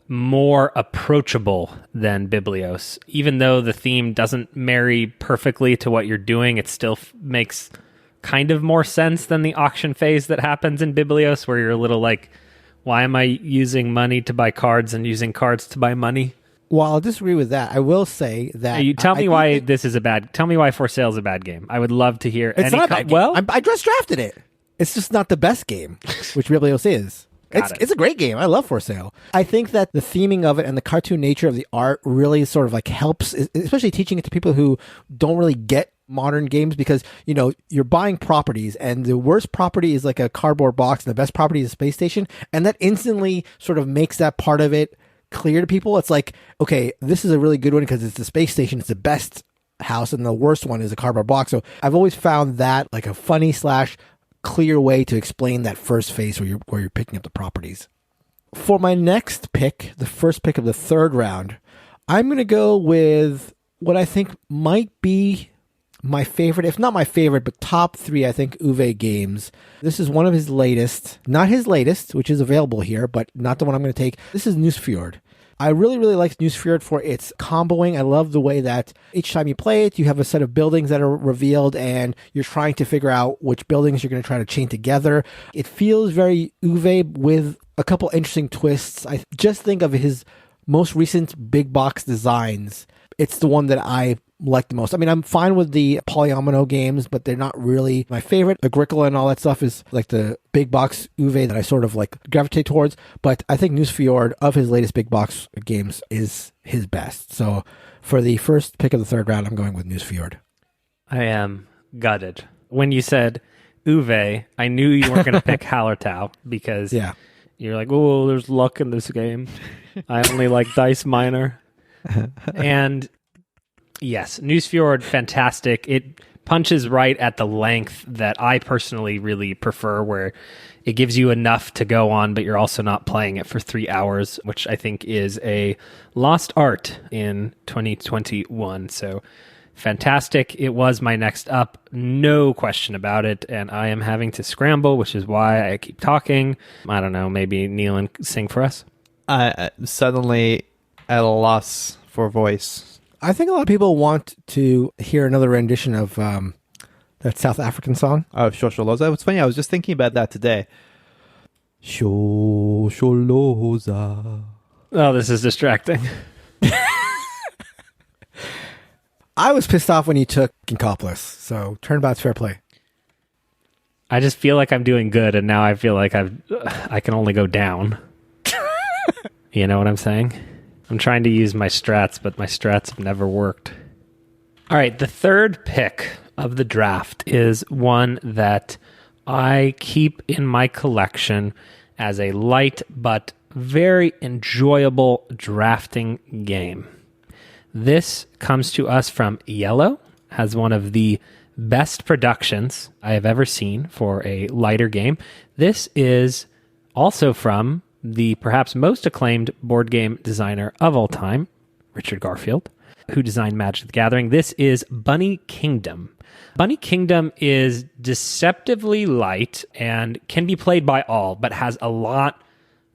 more approachable than Biblios. Even though the theme doesn't marry perfectly to what you're doing, it still makes kind of more sense than the auction phase that happens in Biblios, where you're a little like, why am I using money to buy cards and using cards to buy money? Well, I'll disagree with that. I will say that... You tell me why this is a bad... Tell me why For Sale is a bad game. I would love to hear... It's not a bad game. Well, I just drafted it. It's just not the best game, which Biblios is. It's a great game. I love For Sale. I think that the theming of it and the cartoon nature of the art really sort of like helps, especially teaching it to people who don't really get modern games because, you're buying properties and the worst property is like a cardboard box and the best property is a space station. And that instantly sort of makes that part of it clear to people. It's like, okay, this is a really good one because it's the space station. It's the best house and the worst one is a cardboard box. So I've always found that like a funny / clear way to explain that first phase where you're picking up the properties. For my next pick, the first pick of the third round, I'm going to go with what I think might be my favorite, if not my favorite, but top 3, I think, Uwe games. This is one of his latest, not his latest, which is available here, but not the one I'm going to take. This is Nusfjord. I really, really like Nusfjord for its comboing. I love the way that each time you play it, you have a set of buildings that are revealed and you're trying to figure out which buildings you're going to try to chain together. It feels very Uwe with a couple interesting twists. I just think of his most recent big box designs. It's the one that I like the most. I mean, I'm fine with the polyomino games, but they're not really my favorite. Agricola and all that stuff is like the big box Uwe that I sort of like gravitate towards. But I think Nusfjord of his latest big box games is his best. So for the first pick of the third round, I'm going with Nusfjord. I am gutted. When you said Uwe, I knew you weren't going to pick Hallertau because you're like, oh, there's luck in this game. I only like Dice Miner. And yes, Nusfjord, fantastic. It punches right at the length that I personally really prefer, where it gives you enough to go on, but you're also not playing it for 3 hours, which I think is a lost art in 2021. So fantastic. It was my next up, no question about it, and I am having to scramble, which is why I keep talking. I don't know, maybe Neil and sing for us? Suddenly at a loss for voice. I think a lot of people want to hear another rendition of that South African song. Oh, Shosholoza. It's funny, I was just thinking about that today. Shosholoza. Oh, this is distracting. I was pissed off when you took Ginkgopolis, so turnabout's fair play. I just feel like I'm doing good, and now I feel like I can only go down. You know what I'm saying? I'm trying to use my strats, but my strats have never worked. All right, the third pick of the draft is one that I keep in my collection as a light but very enjoyable drafting game. This comes to us from Yellow, has one of the best productions I have ever seen for a lighter game. This is also from the perhaps most acclaimed board game designer of all time, Richard Garfield, who designed Magic the Gathering. This is Bunny Kingdom. Bunny Kingdom is deceptively light and can be played by all, but has a lot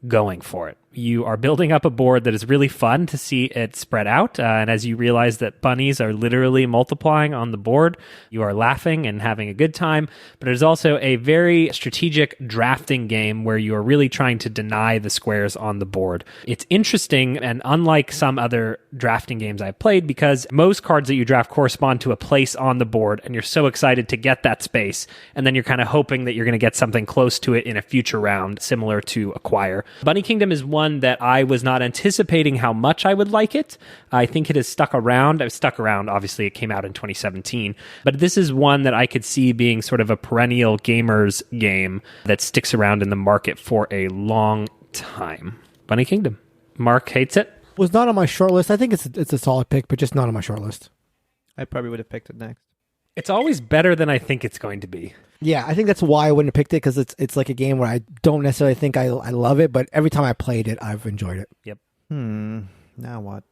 going for it. You are building up a board that is really fun to see it spread out. And as you realize that bunnies are literally multiplying on the board, you are laughing and having a good time. But it is also a very strategic drafting game where you are really trying to deny the squares on the board. It's interesting and unlike some other drafting games I've played because most cards that you draft correspond to a place on the board and you're so excited to get that space. And then you're kind of hoping that you're going to get something close to it in a future round, similar to Acquire. Bunny Kingdom is one that I was not anticipating how much I would like it. I think it has stuck around. I've stuck around. Obviously, it came out in 2017. But this is one that I could see being sort of a perennial gamer's game that sticks around in the market for a long time. Bunny Kingdom. Mark hates it. Was not on my short list. I think it's a solid pick, but just not on my short list. I probably would have picked it next. It's always better than I think it's going to be. Yeah, I think that's why I wouldn't have picked it, because it's like a game where I don't necessarily think I love it, but every time I played it, I've enjoyed it. Yep. Now what?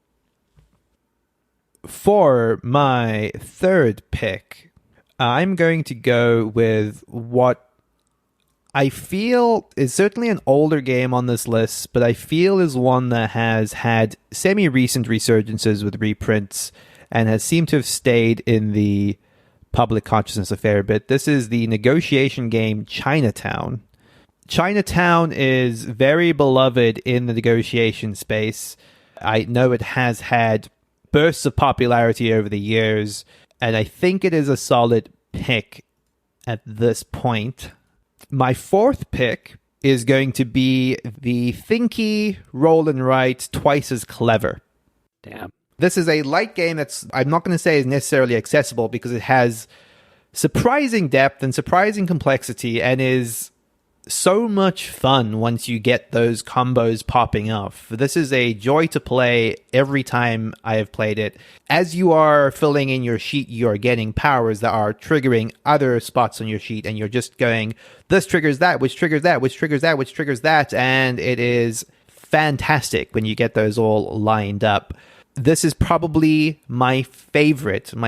For my third pick, I'm going to go with what I feel is certainly an older game on this list, but I feel is one that has had semi-recent resurgences with reprints and has seemed to have stayed in the public consciousness a fair bit. This is the negotiation game Chinatown. Chinatown is very beloved in the negotiation space. I know it has had bursts of popularity over the years, and I think it is a solid pick at this point. My fourth pick is going to be the thinky, roll and write, twice as clever. Damn. This is a light game that's, I'm not going to say is necessarily accessible because it has surprising depth and surprising complexity and is so much fun once you get those combos popping off. This is a joy to play every time I have played it. As you are filling in your sheet, you are getting powers that are triggering other spots on your sheet, and you're just going, this triggers that, which triggers that, which triggers that, which triggers that, and it is fantastic when you get those all lined up. This is probably my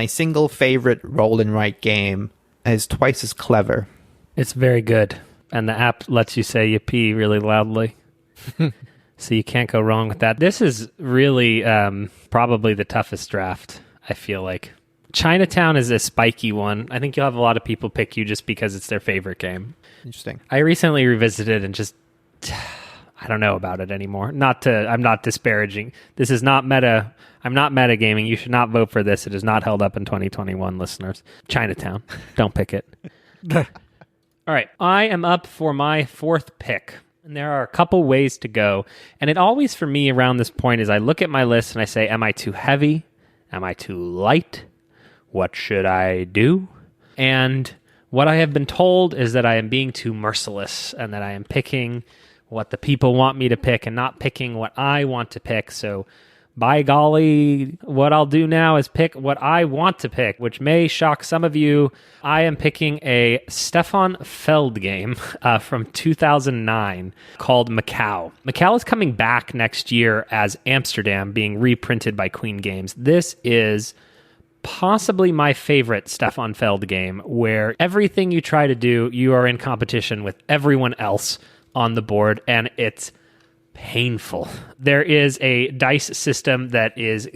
single favorite roll and write game, and it's twice as clever. It's very good. And the app lets you say you pee really loudly. So you can't go wrong with that. This is really probably the toughest draft, I feel like. Chinatown is a spiky one. I think you'll have a lot of people pick you just because it's their favorite game. Interesting. I recently revisited and just... I don't know about it anymore. I'm not disparaging. This is not meta. I'm not metagaming. You should not vote for this. It is not held up in 2021, listeners. Chinatown. Don't pick it. All right, I am up for my fourth pick, and there are a couple ways to go. And it always, for me, around this point is I look at my list and I say, am I too heavy? Am I too light? What should I do? And what I have been told is that I am being too merciless and that I am picking what the people want me to pick and not picking what I want to pick. So by golly, what I'll do now is pick what I want to pick, which may shock some of you. I am picking a Stefan Feld game from 2009 called Macao. Macao is coming back next year as Amsterdam, being reprinted by Queen Games. This is possibly my favorite Stefan Feld game, where everything you try to do, you are in competition with everyone else on the board, and it's painful. There is a dice system that is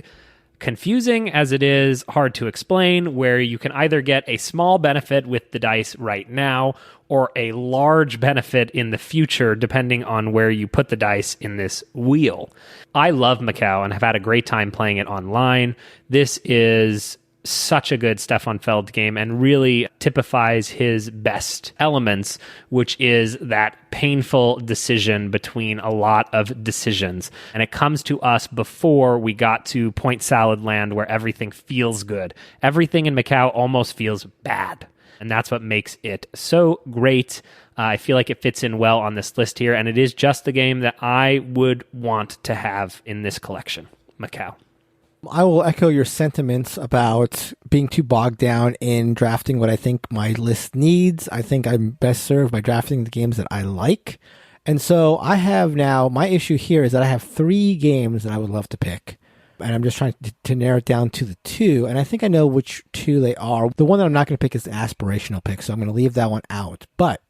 confusing as it is hard to explain, where you can either get a small benefit with the dice right now or a large benefit in the future, depending on where you put the dice in this wheel. I love Macao and have had a great time playing it online. This is such a good Stefan Feld game and really typifies his best elements, which is that painful decision between a lot of decisions. And it comes to us before we got to Point Salad Land, where everything feels good. Everything in Macao almost feels bad. And that's what makes it so great. I feel like it fits in well on this list here, and it is just the game that I would want to have in this collection, Macao. I will echo your sentiments about being too bogged down in drafting what I think my list needs. I think I'm best served by drafting the games that I like. And so I have now, my issue here is that I have 3 games that I would love to pick. And I'm just trying to narrow it down to the 2. And I think I know which 2 they are. The one that I'm not going to pick is the aspirational pick, so I'm going to leave that one out. But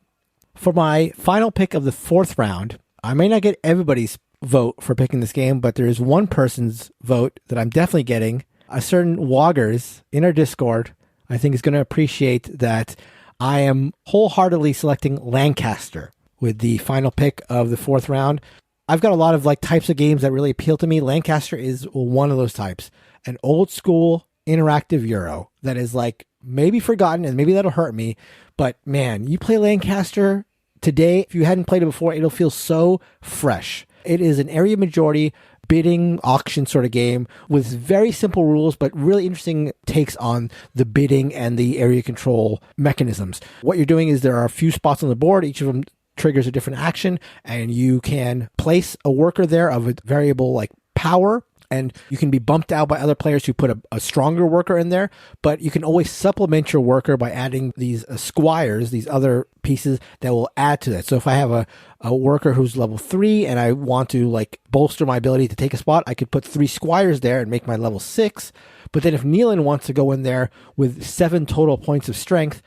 for my final pick of the 4th round, I may not get everybody's vote for picking this game, but there is one person's vote that I'm definitely getting. A certain Woggers in our Discord, I think, is going to appreciate that I am wholeheartedly selecting Lancaster with the final pick of the 4th round. I've got a lot of types of games that really appeal to me. Lancaster is one of those types. An old school interactive Euro that is maybe forgotten, and maybe that'll hurt me, but man, you play Lancaster today, if you hadn't played it before, it'll feel so fresh. It is an area majority bidding auction sort of game with very simple rules, but really interesting takes on the bidding and the area control mechanisms. What you're doing is there are a few spots on the board. Each of them triggers a different action, and you can place a worker there of a variable power, and you can be bumped out by other players who put a stronger worker in there, but you can always supplement your worker by adding these squires, these other pieces that will add to that. So if I have a worker who's level 3 and I want to bolster my ability to take a spot, I could put 3 squires there and make my level 6. But then if Nealon wants to go in there with 7 total points of strength,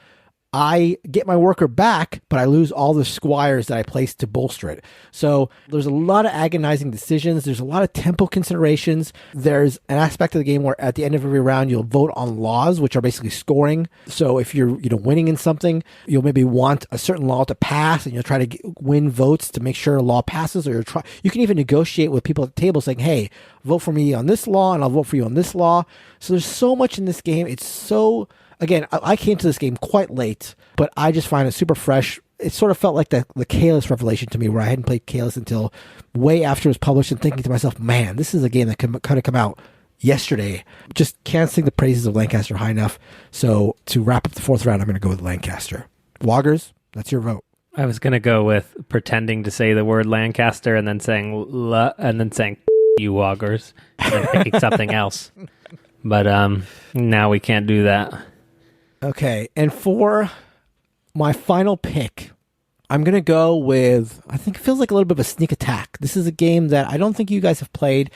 I get my worker back, but I lose all the squires that I placed to bolster it. So there's a lot of agonizing decisions. There's a lot of tempo considerations. There's an aspect of the game where at the end of every round, you'll vote on laws, which are basically scoring. So if you're winning in something, you'll maybe want a certain law to pass, and you'll try to win votes to make sure a law passes. Or you can even negotiate with people at the table saying, hey, vote for me on this law, and I'll vote for you on this law. So there's so much in this game. It's so... Again, I came to this game quite late, but I just find it super fresh. It sort of felt like the Caelus revelation to me, where I hadn't played Caelus until way after it was published, and thinking to myself, man, this is a game that could kind of come out yesterday. Just can't sing the praises of Lancaster high enough. So to wrap up the fourth round, I'm going to go with Lancaster. Woggers, that's your vote. I was going to go with pretending to say the word Lancaster and then saying you Woggers and then picking something else. But now we can't do that. Okay, and for my final pick, I'm going to go with, I think it feels like a little bit of a sneak attack. This is a game that I don't think you guys have played,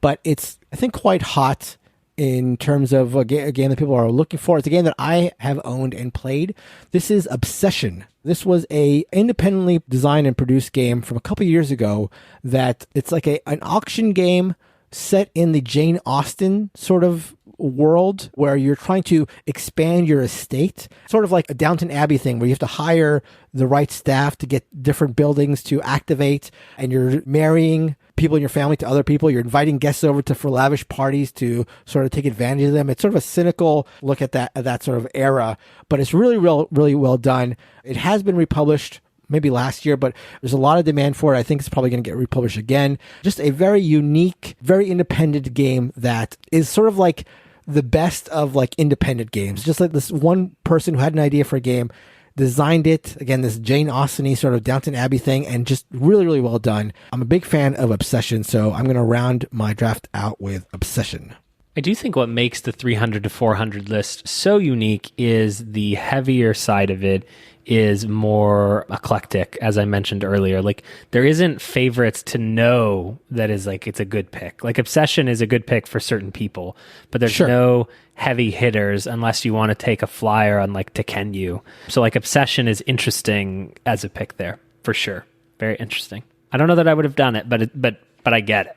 but it's, I think, quite hot in terms of a game that people are looking for. It's a game that I have owned and played. This is Obsession. This was a independently designed and produced game from a couple years ago that it's like an auction game set in the Jane Austen sort of world where you're trying to expand your estate, sort of like a Downton Abbey thing where you have to hire the right staff to get different buildings to activate, and you're marrying people in your family to other people. You're inviting guests over for lavish parties to sort of take advantage of them. It's sort of a cynical look at that sort of era, but it's really well done. It has been republished maybe last year, but there's a lot of demand for it. I think it's probably going to get republished again. Just a very unique, very independent game that is sort of like the best of like independent games. Just like this one person who had an idea for a game, designed it, again, this Jane Austen-y sort of Downton Abbey thing, and just really well done. I'm a big fan of Obsession, so I'm going to round my draft out with Obsession. I do think what makes the 300 to 400 list so unique is the heavier side of it is more eclectic, as I mentioned earlier. Like, there isn't favorites to know that is like, it's a good pick. Like, Obsession is a good pick for certain people, but there's no heavy hitters unless you want to take a flyer on like Tekenyu. So like Obsession is interesting as a pick there, for sure. Very interesting. I don't know that I would have done it, but I get it.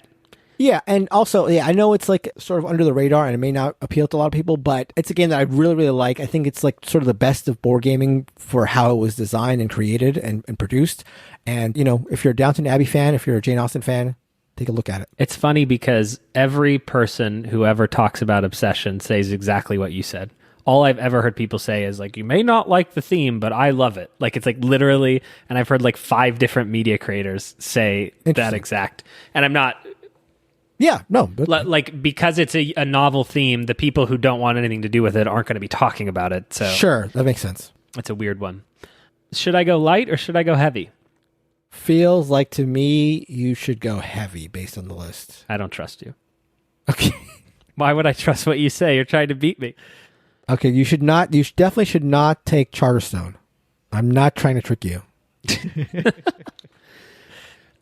Yeah, and also, I know it's like sort of under the radar and it may not appeal to a lot of people, but it's a game that I really like. I think it's like sort of the best of board gaming for how it was designed and created and produced. And, if you're a Downton Abbey fan, if you're a Jane Austen fan, take a look at it. It's funny because every person who ever talks about Obsession says exactly what you said. All I've ever heard people say is like, you may not like the theme, but I love it. Like, it's like literally, and I've heard like 5 different media creators say that exact. And I'm not... Yeah, no. Like, because it's a novel theme, the people who don't want anything to do with it aren't going to be talking about it. So sure, that makes sense. It's a weird one. Should I go light or should I go heavy? Feels like to me you should go heavy based on the list. I don't trust you. Okay. Why would I trust what you say? You're trying to beat me. Okay, you definitely should not take Charterstone. I'm not trying to trick you.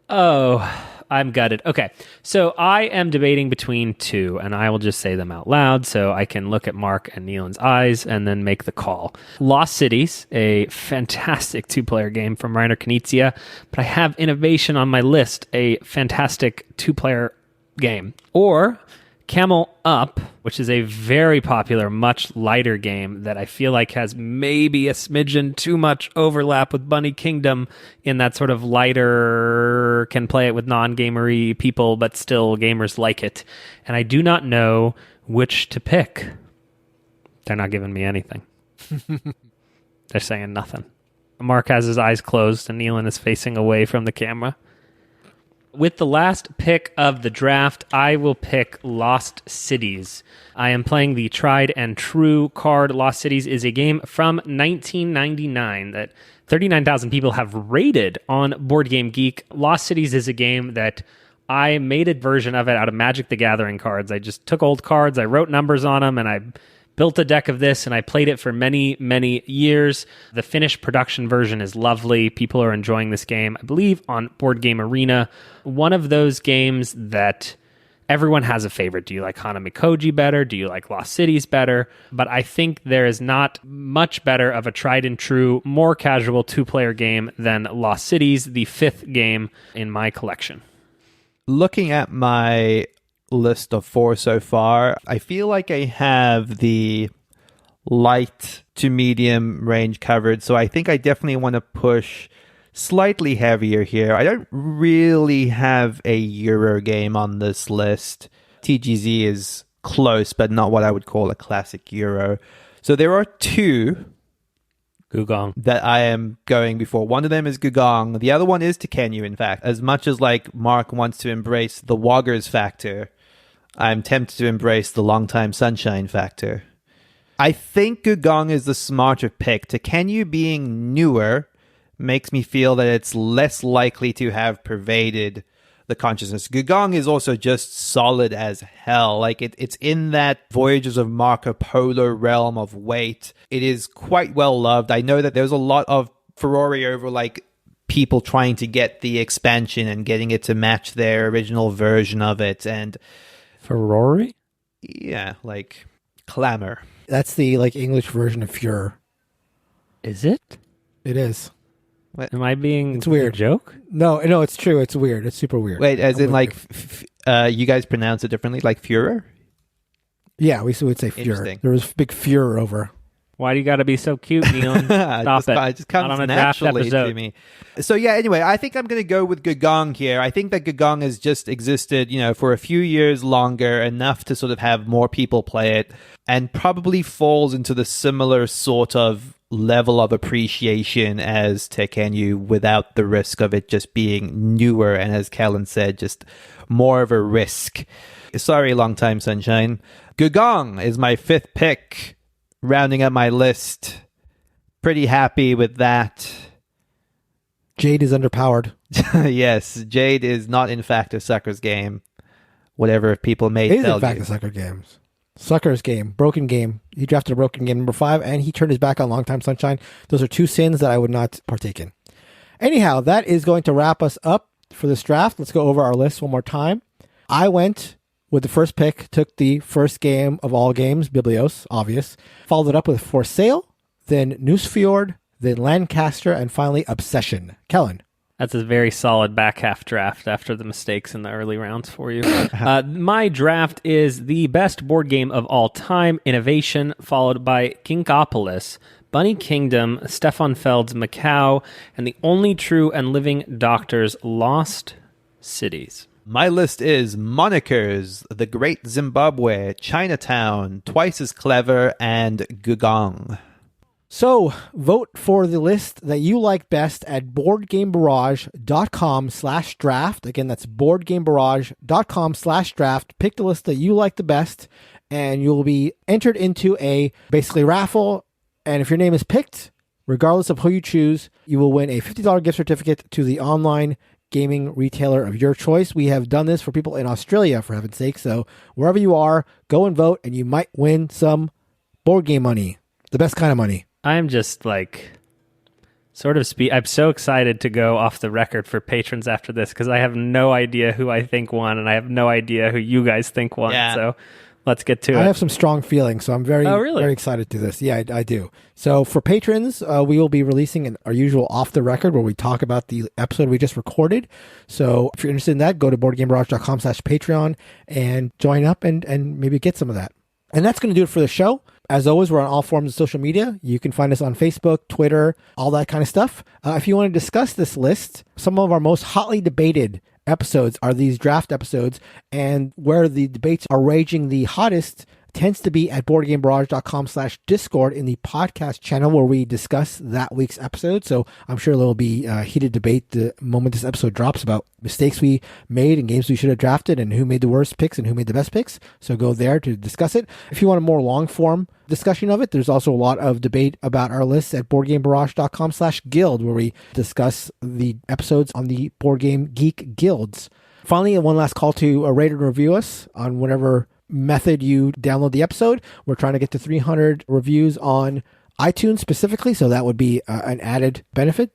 Oh, I'm gutted. Okay, so I am debating between 2, and I will just say them out loud so I can look at Mark and Nealon's eyes and then make the call. Lost Cities, a fantastic 2-player game from Reiner Knizia, but I have Innovation on my list, a fantastic 2-player game. Or Camel Up, which is a very popular, much lighter game that I feel like has maybe a smidgen too much overlap with Bunny Kingdom in that sort of lighter, can play it with non-gamery people, but still gamers like it. And I do not know which to pick. They're not giving me anything. They're saying nothing. Mark has his eyes closed and Nealon is facing away from the camera. With the last pick of the draft, I will pick Lost Cities. I am playing the tried and true card. Lost Cities is a game from 1999 that 39,000 people have rated on BoardGameGeek. Lost Cities is a game that I made a version of it out of Magic the Gathering cards. I just took old cards, I wrote numbers on them, and I built a deck of this, and I played it for many, many years. The finished production version is lovely. People are enjoying this game, I believe, on Board Game Arena. One of those games that everyone has a favorite. Do you like Hanamikoji better? Do you like Lost Cities better? But I think there is not much better of a tried and true, more casual 2-player game than Lost Cities, the 5th game in my collection. Looking at my list of 4 so far, I feel like I have the light to medium range covered, so I think I definitely want to push slightly heavier here. I don't really have a Euro game on this list. TGZ is close, but not what I would call a classic Euro. So there are 2 Gùgōng that I am going before. One of them is Gùgōng. The other one is Tekenyu, in fact. As much as like Mark wants to embrace the Woggers factor, I'm tempted to embrace the long time sunshine factor. I think Gùgōng is the smarter pick. Tekenyu being newer makes me feel that it's less likely to have pervaded the consciousness. Gùgōng is also just solid as hell. Like it's in that Voyages of Marco Polo realm of weight. It is quite well loved. I know that there's a lot of furore over like people trying to get the expansion and getting it to match their original version of it. And Ferrari? yeah, like clamor. That's the like English version of Furor. Is it? It is. What? Am I being It's weird. a joke? No, it's true. It's weird. It's super weird. Wait, as in I'm like with you. you guys pronounce it differently, like Furor? Yeah, we would say Furor. Interesting. There was big furor over. Why do you got to be so cute, Neil? Stop it. It just comes Not on a draft naturally to episode. me. So yeah, anyway, I think I'm going to go with Gùgōng here. I think that Gùgōng has just existed, for a few years longer, enough to sort of have more people play it, and probably falls into the similar sort of level of appreciation as Tekenyu without the risk of it just being newer and, as Kellen said, just more of a risk. Sorry, long time sunshine. Gùgōng is my fifth pick. Rounding up my list, pretty happy with that. Jade is underpowered. Yes, Jade is not in fact a sucker's game. Whatever people may It is tell in fact you. a sucker games. Sucker's game. Broken game. He drafted a broken game number 5 and he turned his back on Long Time Sunshine. Those are two sins that I would not partake in. Anyhow, that is going to wrap us up for this draft. Let's go over our list one more time. I went with the first pick, took the first game of all games, Biblios, obvious. Followed it up with For Sale, then Nusfjord, then Lancaster, and finally Obsession. Kellen. That's a very solid back half draft after the mistakes in the early rounds for you. My draft is the best board game of all time, Innovation, followed by Ginkgopolis, Bunny Kingdom, Stefan Feld's Macao, and the only true and living Doctor's Lost Cities. My list is Monikers, The Great Zimbabwe, Chinatown, Twice as Clever, and Gùgōng. So, vote for the list that you like best at BoardGameBarrage.com/draft. Again, that's BoardGameBarrage.com/draft. Pick the list that you like the best, and you'll be entered into a basically raffle. And if your name is picked, regardless of who you choose, you will win a $50 gift certificate to the online gaming retailer of your choice. We have done this for people in Australia, for heaven's sake. So wherever you are, go and vote, and you might win some board game money, the best kind of money. I'm just like I'm so excited to go off the record for patrons after this because I have no idea who I think won, and I have no idea who you guys think won. Yeah. So let's get to it. I have some strong feelings, so I'm very, very excited to this. Yeah, I do. So for patrons, we will be releasing our usual off the record where we talk about the episode we just recorded. So if you're interested in that, go to BoardGameBarrage.com/Patreon and join up and maybe get some of that. And that's going to do it for the show. As always, we're on all forms of social media. You can find us on Facebook, Twitter, all that kind of stuff. If you want to discuss this list, some of our most hotly debated episodes are these draft episodes, and where the debates are raging the hottest tends to be at BoardGameBarrage.com/Discord in the podcast channel where we discuss that week's episode. So I'm sure there will be heated debate the moment this episode drops about mistakes we made and games we should have drafted and who made the worst picks and who made the best picks. So go there to discuss it. If you want a more long form discussion of it, there's also a lot of debate about our lists at BoardGameBarrage.com/Guild where we discuss the episodes on the Board Game Geek guilds. Finally, one last call to rate and review us on whatever method you download the episode. We're trying to get to 300 reviews on iTunes specifically, so that would be an added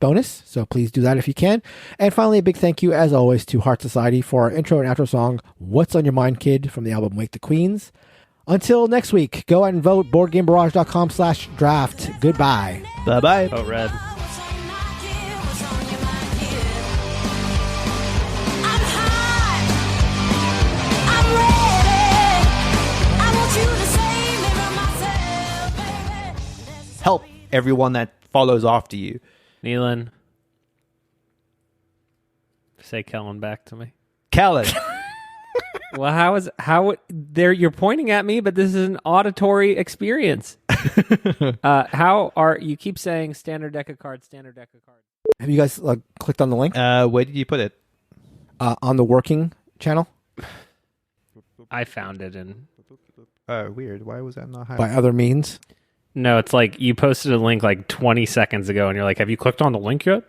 bonus. So please do that if you can. And finally, a big thank you, as always, to Heart Society for our intro and outro song, What's on Your Mind, Kid, from the album Wake the Queens. Until next week, go out and vote, BoardGameBarrage.com/draft. Goodbye. Bye-bye. Oh, Red. Help everyone that follows after you. Neelan, say Kellen back to me. Kellen. Well, you're pointing at me, but this is an auditory experience. How are you keep saying standard deck of cards? Have you guys clicked on the link Where did you put it? on the working channel? I found it and Weird. Why was that not highlighted? By other means. no, it's like you posted a link like 20 seconds ago and you're like, have you clicked on the link yet?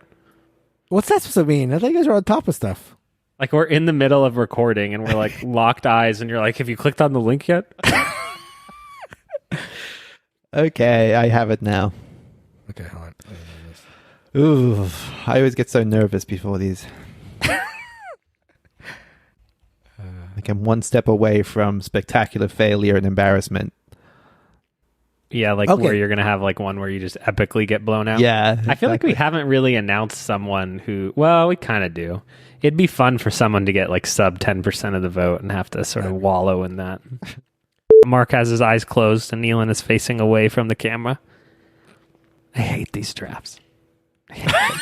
What's that supposed to mean? I think you guys are on top of stuff. Like we're in the middle of recording and we're like locked eyes and you're like, have you clicked on the link yet? Okay, I have it now. Okay, hold on. Ooh, I always get so nervous before these. Like I'm one step away from spectacular failure and embarrassment. Yeah, like Okay. where you're going to have like one where you just epically get blown out. Yeah. I feel like we exactly. haven't really announced someone who, well, we kind of do. It'd be fun for someone to get like sub 10% of the vote and have to sort of wallow in that. Mark has his eyes closed and Neelan is facing away from the camera. I hate these drafts. I hate them.